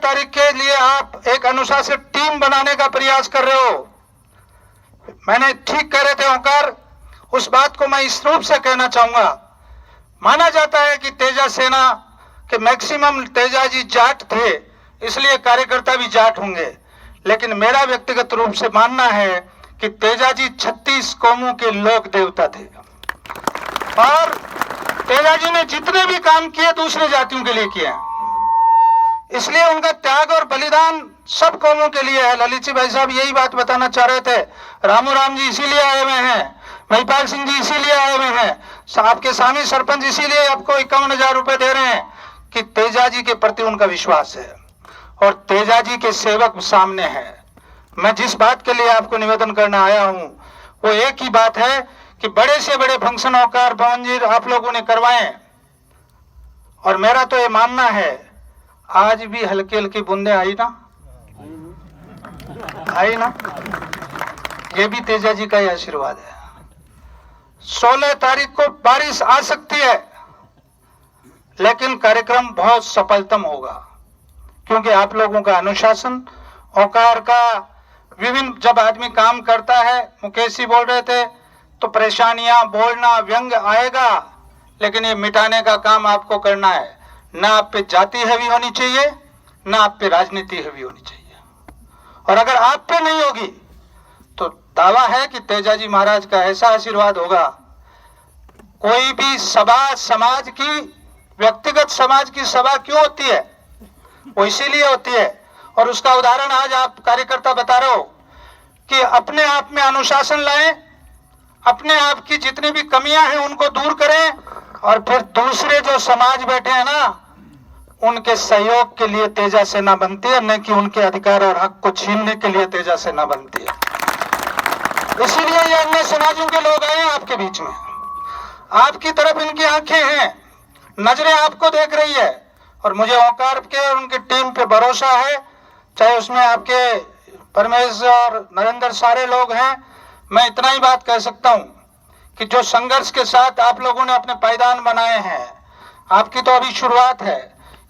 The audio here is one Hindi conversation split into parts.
तारीख के लिए आप एक अनुशासित टीम बनाने का प्रयास कर रहे हो। मैंने ठीक कह रहे थे ओंकार, उस बात को मैं इस रूप से कहना चाहूंगा। माना जाता है कि तेजा सेना के मैक्सिमम तेजा जी जाट थे, इसलिए कार्यकर्ता भी जाट होंगे, लेकिन मेरा व्यक्तिगत रूप से मानना है कि तेजा जी 36 कौमों के लोक देवता थे और तेजा जी ने जितने भी काम किए दूसरे जातियों के लिए किए हैं, इसलिए उनका त्याग और बलिदान सब कौमों के लिए है। ललित सिंह भाई साहब यही बात बताना चाह रहे थे। रामू राम जी इसीलिए आए हुए हैं, महिपाल सिंह जी इसीलिए आए हुए हैं, आपके स्वामी सरपंच इसीलिए आपको 51,000 रुपए दे रहे हैं कि तेजा जी के प्रति उनका विश्वास है और तेजा जी के सेवक सामने है। मैं जिस बात के लिए आपको निवेदन करने आया हूं वो एक ही बात है कि बड़े से बड़े फंक्शन औकार पवन जी आप लोगों ने करवाए, और मेरा तो ये मानना है आज भी हल्की हल्की बूंदे आई ना, ये भी तेजा जी का ही आशीर्वाद है। 16 तारीख को बारिश आ सकती है, लेकिन कार्यक्रम बहुत सफलतम होगा, क्योंकि आप लोगों का अनुशासन, औकार का विभिन्न, जब आदमी काम करता है, मुकेश जी बोल रहे थे, तो परेशानियां, बोलना, व्यंग आएगा, लेकिन ये मिटाने का काम आपको करना है। ना आप पे जाति हैवी होनी चाहिए, ना आप पे राजनीति हैवी होनी चाहिए, और अगर आप पे नहीं होगी तो दावा है कि तेजा जी महाराज का ऐसा आशीर्वाद होगा। कोई भी सभा समाज की, व्यक्तिगत समाज की सभा क्यों होती है? वो इसीलिए होती है, और उसका उदाहरण आज आप कार्यकर्ता बता रहे हो कि अपने आप में अनुशासन लाएं, अपने आप की जितनी भी कमियां हैं उनको दूर करें, और फिर दूसरे जो समाज बैठे हैं ना, उनके सहयोग के लिए तेजा सेना बनती है, न कि उनके अधिकार और हक को छीनने के लिए तेजा सेना बनती है। इसीलिए ये अन्य समाजों के लोग आए हैं आपके बीच में, आपकी तरफ इनकी आंखें हैं, नजरें आपको देख रही है, और मुझे औकार के और उनकी टीम पे भरोसा है, चाहे उसमें आपके परमेश और नरेंद्र सारे लोग हैं। मैं इतना ही बात कह सकता हूं कि जो संघर्ष के साथ आप लोगों ने अपने पायदान बनाए हैं, आपकी तो अभी शुरुआत है,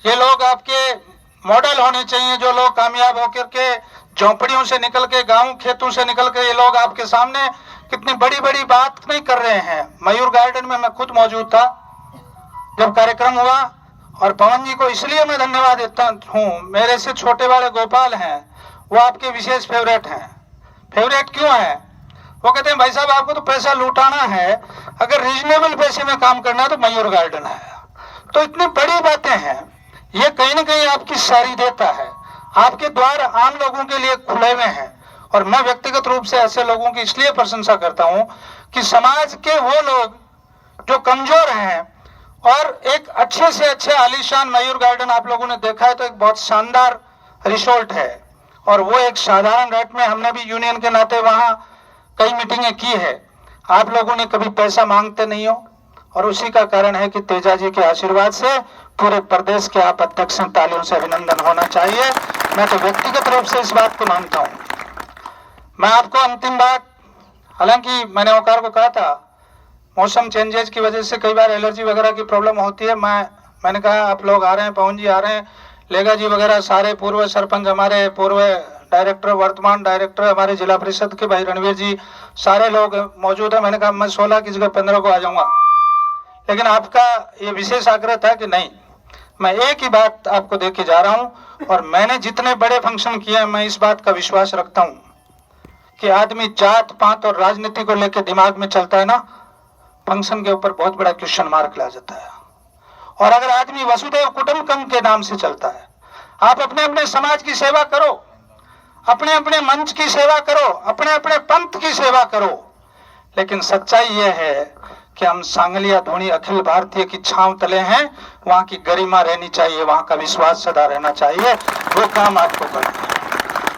ये लोग आपके मॉडल होने चाहिए, जो लोग कामयाब होकर के झोंपड़ियों से निकल के, गांव खेतों से निकल के, ये लोग आपके सामने कितनी बड़ी बड़ी बात नहीं कर रहे हैं। मयूर गार्डन में मैं खुद मौजूद था जब कार्यक्रम हुआ, और पवन जी को इसलिए मैं धन्यवाद देता हूँ, मेरे से छोटे वाले गोपाल हैं, वो आपके विशेष फेवरेट हैं। फेवरेट क्यों है? वो कहते हैं भाई साहब आपको तो पैसा लुटाना है, अगर रीजनेबल पैसे में काम करना है तो मयूर गार्डन है। तो इतनी बड़ी बातें हैं, ये कहीं ना कहीं आपकी सारी देता है, आपके द्वार आम लोगों के लिए खुले हुए हैं, और मैं व्यक्तिगत रूप से ऐसे लोगों की इसलिए प्रशंसा करता हूं कि समाज के वो लोग जो कमजोर हैं, और एक अच्छे से अच्छे आलीशान मयूर गार्डन आप लोगों ने देखा है तो एक बहुत शानदार रिसोर्ट है, और वो एक साधारण रेट में, हमने भी यूनियन के नाते वहां कई मीटिंगें की है, आप लोगों ने कभी पैसा मांगते नहीं हो, और उसी का कारण है कि तेजा जी के आशीर्वाद से पूरे प्रदेश के आप अध्यक्ष हैं, तालियों से अभिनंदन होना चाहिए। मैं तो व्यक्तिगत रूप से इस बात को मानता हूं। मैं आपको अंतिम बात, हालांकि मैंने औकार को कहा था मौसम चेंजेस की वजह से कई बार एलर्जी वगैरह की प्रॉब्लम होती है, मैंने कहा आप लोग आ रहे हैं, पवन जी आ रहे हैं, लेगा जी वगैरह सारे पूर्व सरपंच, हमारे पूर्व डायरेक्टर, वर्तमान डायरेक्टर, हमारे जिला परिषद के भाई रणवीर जी, सारे लोग मौजूद है। मैंने कहा मैं 16 की जगह 15 को आ जाऊंगा, लेकिन आपका ये विशेष आग्रह था कि नहीं, मैं एक ही बात आपको दे के जा रहा हूं, और मैंने जितने बड़े फंक्शन किए हैं, मैं इस बात का विश्वास रखता हूं कि आदमी जात पात और राजनीति को लेकर दिमाग में चलता है ना, फंक्शन के ऊपर बहुत बड़ा क्वेश्चन मार्क ला जाता है। और अगर आदमी वसुधैव कुटुंबकम के नाम से चलता है, आप अपने अपने समाज की सेवा करो, अपने अपने मंच की सेवा करो, अपने अपने पंथ की सेवा करो, लेकिन सच्चाई यह है कि हम सांगलिया धूनी अखिल भारतीय की छांव तले हैं, वहां की गरिमा रहनी चाहिए, वहां का विश्वास सदा रहना चाहिए। वो काम आपको करना है,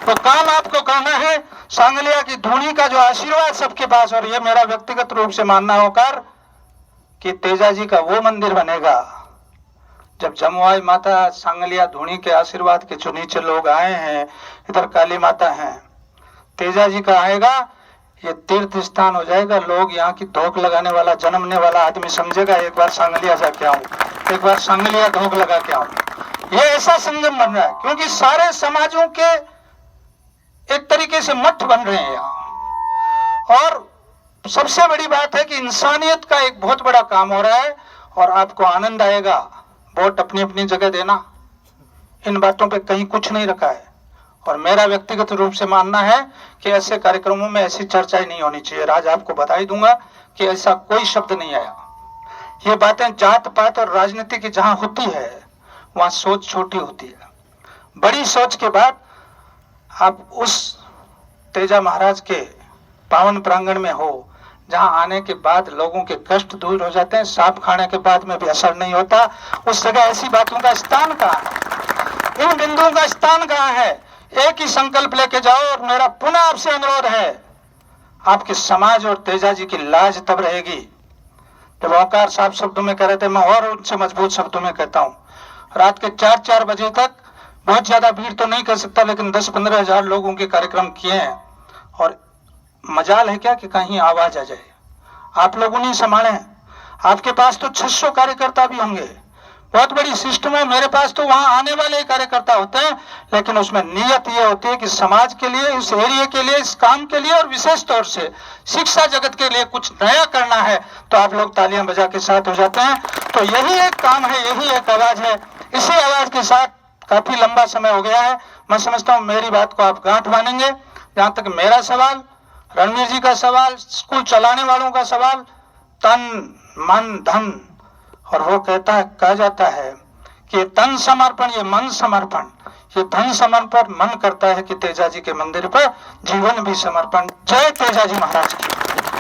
वो काम आपको करना है। सांगलिया की धूनी का जो आशीर्वाद सबके पास, और ये मेरा व्यक्तिगत रूप से मानना होकर कि तेजा जी का वो मंदिर बनेगा जब जमुआई माता सांगलिया धूनी के आशीर्वाद के जो नीचे लोग आए हैं, इधर काली माता हैं, तेजा जी का आएगा, ये तीर्थ स्थान हो जाएगा। लोग यहाँ की धोख लगाने वाला, जन्मने वाला आदमी समझेगा एक बार सांगलिया जाके आऊं, एक बार सांगलिया धोख लगा के आऊं। ये ऐसा संगम बन रहा है क्योंकि सारे समाजों के एक तरीके से मठ बन रहे हैं यहाँ। और सबसे बड़ी बात है कि इंसानियत का एक बहुत बड़ा काम हो रहा है और आपको आनंद आएगा। वोट अपनी अपनी जगह देना, इन बातों पे कहीं कुछ नहीं रखा है। और मेरा व्यक्तिगत रूप से मानना है कि ऐसे कार्यक्रमों में ऐसी चर्चाएं नहीं होनी चाहिए। आज आपको बता ही दूंगा कि ऐसा कोई शब्द नहीं आया। ये बातें जात पात और राजनीति की जहां होती है वहां सोच छोटी होती है। बड़ी सोच के बाद आप उस तेजा महाराज के पावन प्रांगण में हो जहां आने के बाद लोगों के कष्ट दूर हो जाते हैं, सांप खाने के बाद में भी असर नहीं होता, उस जगह ऐसी बातों का स्थान कहाँ है? इन बिंदुओं का स्थान कहाँ है? एक ही संकल्प लेके जाओ। और मेरा पुनः आपसे अनुरोध है, आपके समाज और तेजा जी की लाज तब रहेगी जब वकार साफ शब्दों में कह रहे थे, मैं और उनसे मजबूत शब्दों में कहता हूं, रात के 4-4 बजे तक बहुत ज्यादा भीड़ तो नहीं कर सकता लेकिन 10-15 हजार लोगों के कार्यक्रम किए हैं। और मजाल है क्या कि कहीं आवाज आ जाए? आप लोग नहीं संभाले हैं। आपके पास तो 600 कार्यकर्ता भी होंगे, बहुत बड़ी सिस्टम है। मेरे पास तो वहां आने वाले कार्यकर्ता होते हैं, लेकिन उसमें नियत ये होती है कि समाज के लिए, इस एरिया के लिए, इस काम के लिए और विशेष तौर से शिक्षा जगत के लिए कुछ नया करना है तो आप लोग तालियां बजा के साथ हो जाते हैं। तो यही एक काम है, यही एक आवाज है। इसी आवाज के साथ काफी लंबा समय हो गया है। मैं समझता हूं मेरी बात को आप गांठ बांधेंगे। जहां तक मेरा सवाल, रणवीर जी का सवाल, स्कूल चलाने वालों का सवाल, तन मन धन, और वो कहता है, कहा जाता है कि ये तन समर्पण, ये मन समर्पण, ये धन समर्पण मन करता है कि तेजा जी के मंदिर पर जीवन भी समर्पण। जय तेजा जी महाराज की।